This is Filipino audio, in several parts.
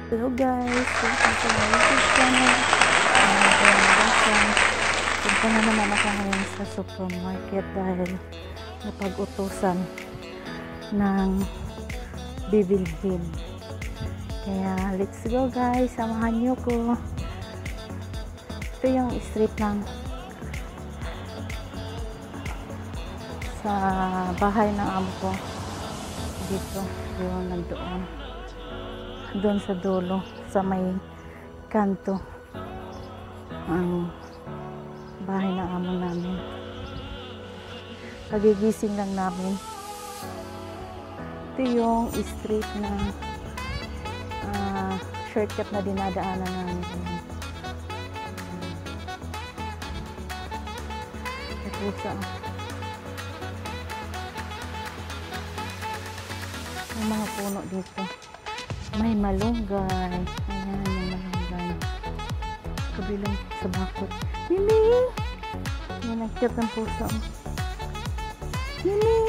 Hello guys, welcome to my YouTube channel. Punta na naman ako ngayon sa supermarket dahil napag-utusan ng bibilhin. Kaya let's go guys, samahan niyo ko. Ito yung street ng sa bahay ng amo ko. Dito, yung nandoon. Doon sa dulo, sa may kanto ang bahay ng amo namin. Kagigising lang namin. Ito yung street ng shortcut na dinadaanan namin. Ito sa may mga puno dito. May malunggay. Ayan, may malunggay. Kabilang sa bakod. Mimi! Ayan, nagkit ng puso. Mimi!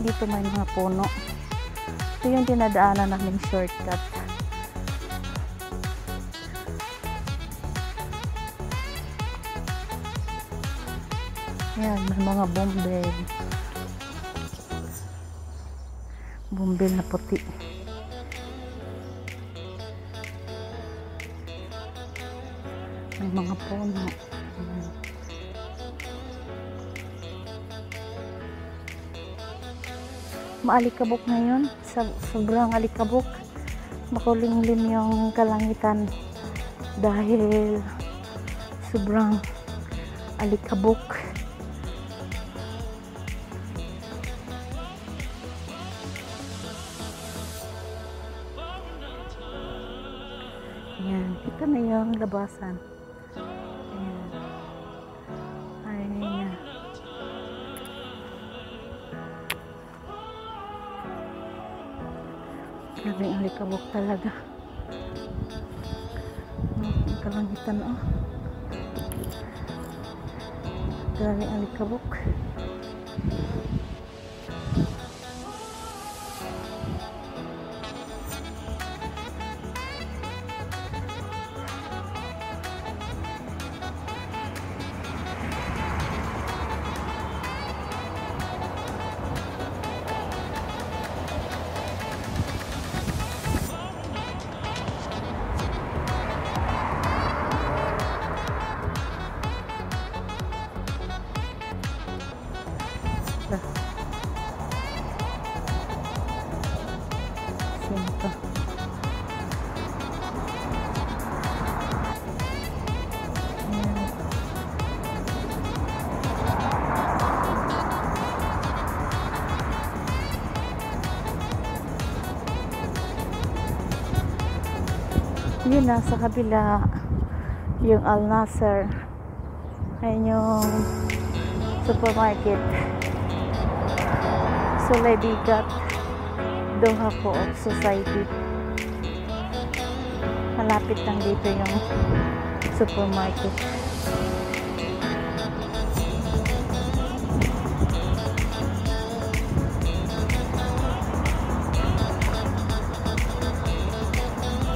Dito may mga puno. Ito yung dinadaanan namin shortcut. Ayan, may mga bumbil. Bumbil na puti. May mga puno. Ayan. Maalikabok ngayon. Sobrang alikabok. Makulinglim yung kalangitan dahil sobrang alikabok. Ayan, ito na yung labasan. Ayan. Ayan. Grabe ang alikabok talaga. Ang kalangitan, oh. Grabe ang alikabok. Sinto. Yun na sa kabila yung Al Nasser. Ayun yung supermarket. Sulay Bigat Doha Co-op Society. Malapit lang dito yung supermarket.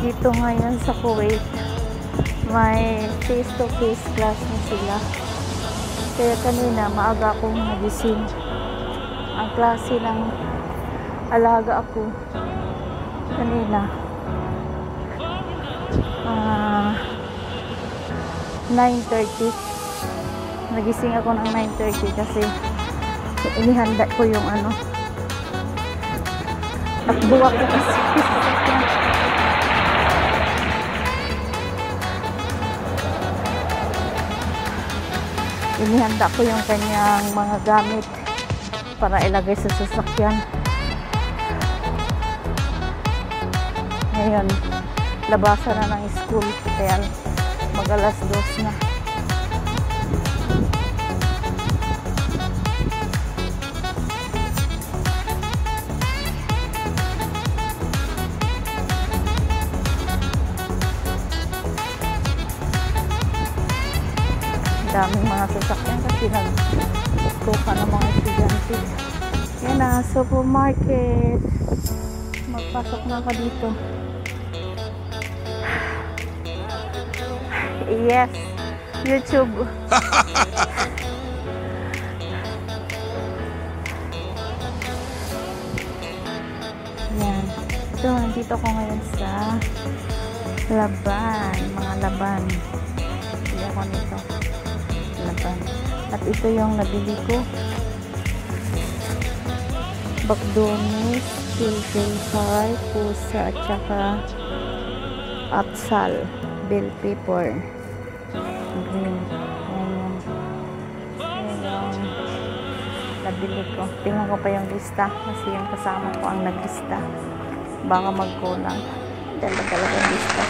Dito ngayon sa Kuwait may face-to-face class na sila. Kaya kanina maaga akong nagising. Ang klase ng alaga ako kanina 9:30. Nagising ako ng 9:30 kasi inihanda ko yung takbo ako kasi inihanda ko yung kanyang mga gamit para ilagay sa sasakyan. Ngayon, labasan na ng school kaya mag-alas 2 na. Daming mga sasakyan kasi nagtuka ng mga estudyante. Yan na, supermarket. Magpasok na ako dito. Yes, YouTube. Yan. So, nandito ako ngayon sa laban. Mga laban. Hindi ako nito. Laban. At ito yung nabili ko. Bagdonis, pilpil heart, pusa, at saka atsal, bell pepper, green. Ayan. Ayan. Nabili ko. Tingnan ko pa yung lista kasi yung kasama ko ang naglista. Baka magkulang. Dala talaga yung lista.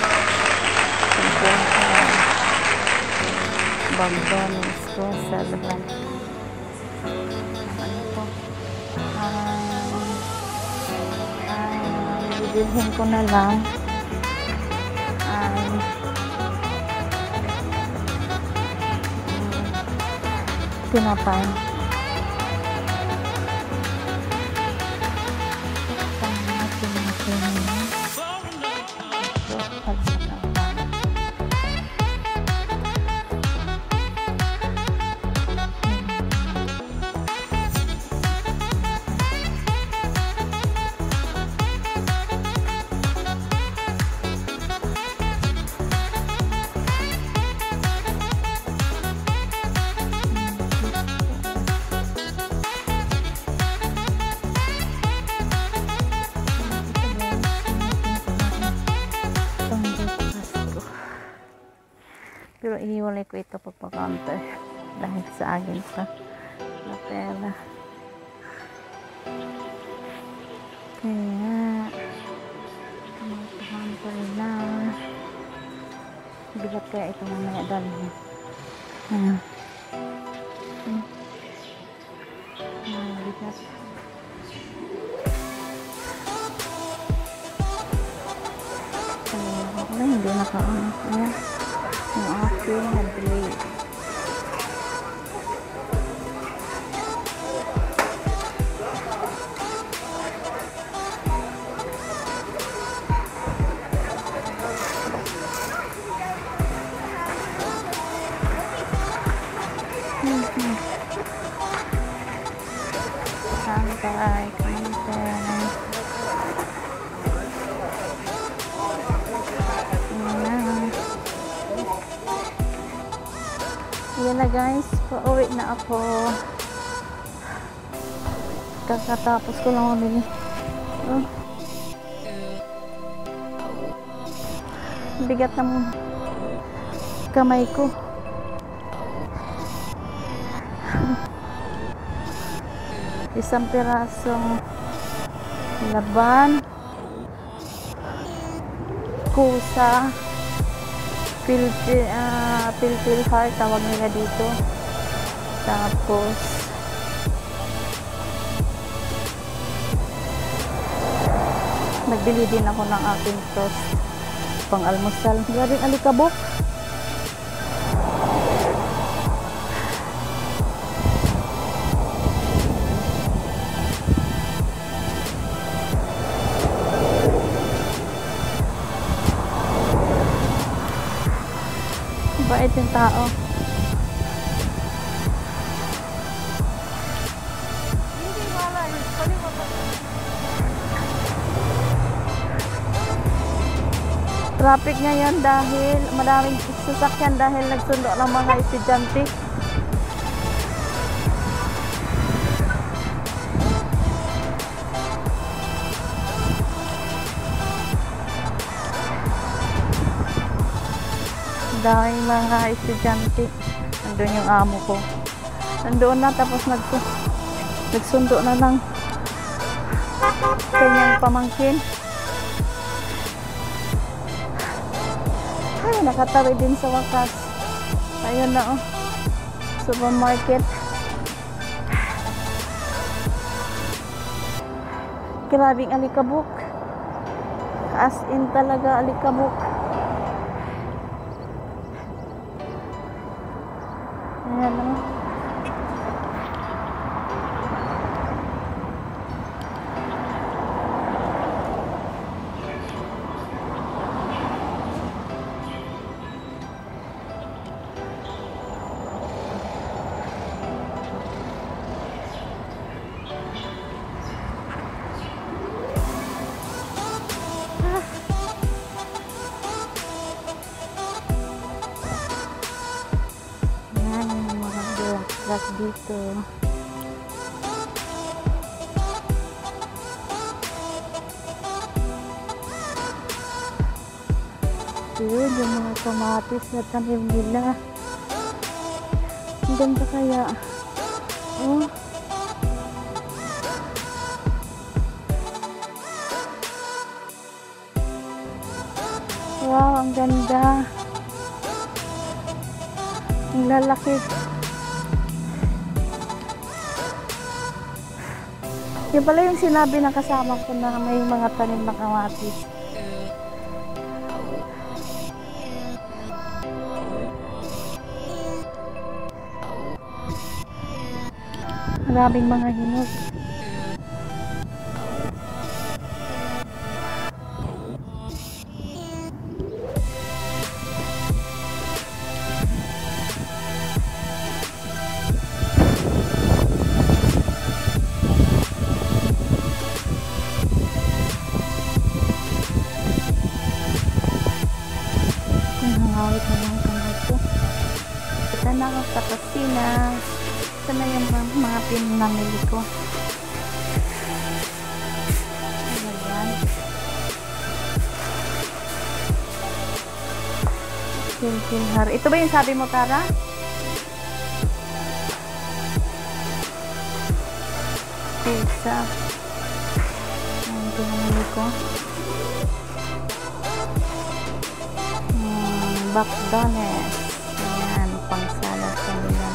Bagdonis ko sa laban. Ano po? Bibilhin ko na lang ay tinapay. Pero ihiwalay ko ito pagpa-counter dahil sa akin pa na pera. Kaya pagpa-counter na bigat kaya ito mamaya dali. Bigat. Kaya hindi naka-on. Ayan. Yung aking nabili. Sangkay, kanten. Yan na guys, pauwi na ako. Kakatapos ko lang umili. Bigat ng kamay ko. Isang pirasong laban, kusa, pilpil heart tawag nila dito. Tapos nagbili din ako ng aking toast pang almusal. Galing alikabok. Bait yung tao. Traffic ngayon dahil maraming sasakyan dahil nagsundo ng mga estudyante. Dahil mga estudyante. Nandun yung amo ko. Nandoon na tapos nagsundo na ng kanyang pamangkin. Ay, nakatawi din sa wakas. Ayun na, oh. Supermarket. Grabing alikabok. As in talaga alikabok. Ayan, oh. truck dito. Yun, yung mga kamatis na tanim nila. Ang ganda kaya. Oh. Wow, ang ganda. Ang lalaki. Yan pala yung sinabi ng kasama ko na may mga tanim na kamatis. Maraming mga hinog. Hangawit na lang kamay ko. Ito na ako sa kusina. Ito na yung mga pinamili ko. Ayan. Pilpilhar. Ito ba yung sabi mo, Tara? Pizza. Ayan, pinamili ko. McDonald's. Ayan, pang salad kanila.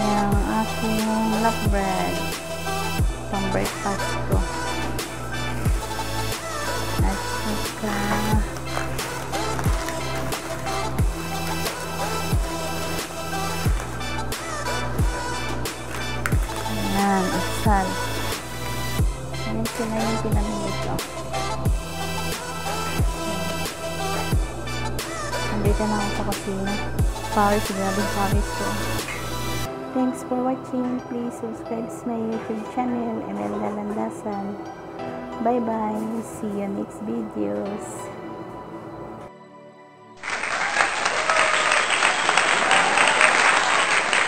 Ayan, aking love bread. Pang breakfast ko. At saka ayan, asal. Ayan sila yung pinamili ko. Nandito na ako sa kusina. Pawis, grabing pawis ko. Thanks for watching. Please subscribe to my YouTube channel, Imelda Landasan. Bye bye. See you next videos.